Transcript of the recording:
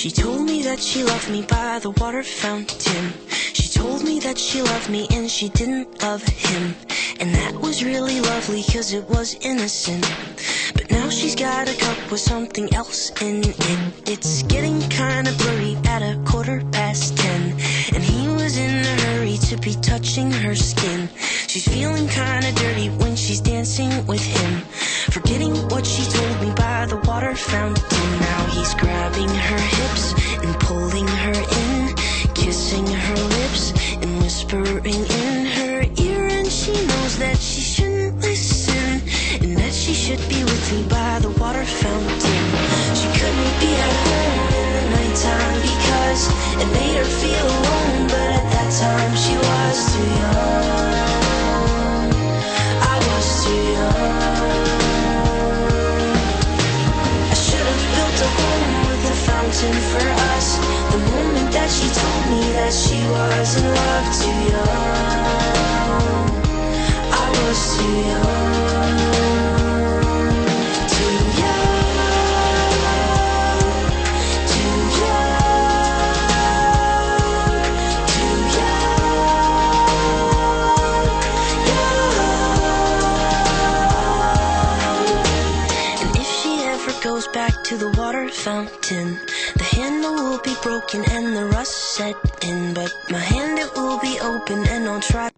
She told me that she loved me by the water fountain. She told me that she loved me and she didn't love him. And that was really lovely cause it was innocent. But now she's got a cup with something else in it. It's getting kinda blurry at 10:15. And he was in a hurry to be touching her skin. She's feeling kinda dirty when she's dancing with him, forgetting what she told me by the water fountain. Now he's grabbing her hips and pulling her in, kissing her lips and whispering in her ear. And she knows that she shouldn't listen, and that she should be with me by the water fountain. She couldn't be at home in the nighttime because it made her feel alone. But at that time she was too young. I was too young. I should have built a home with a fountain for us. The moment that she told me that she was in love, too young. I was too young. Too young. Too young. Too young. Young. And if she ever goes back to the water fountain, the handle will be broken and the rust set in. But my hand, it will be open and I'll try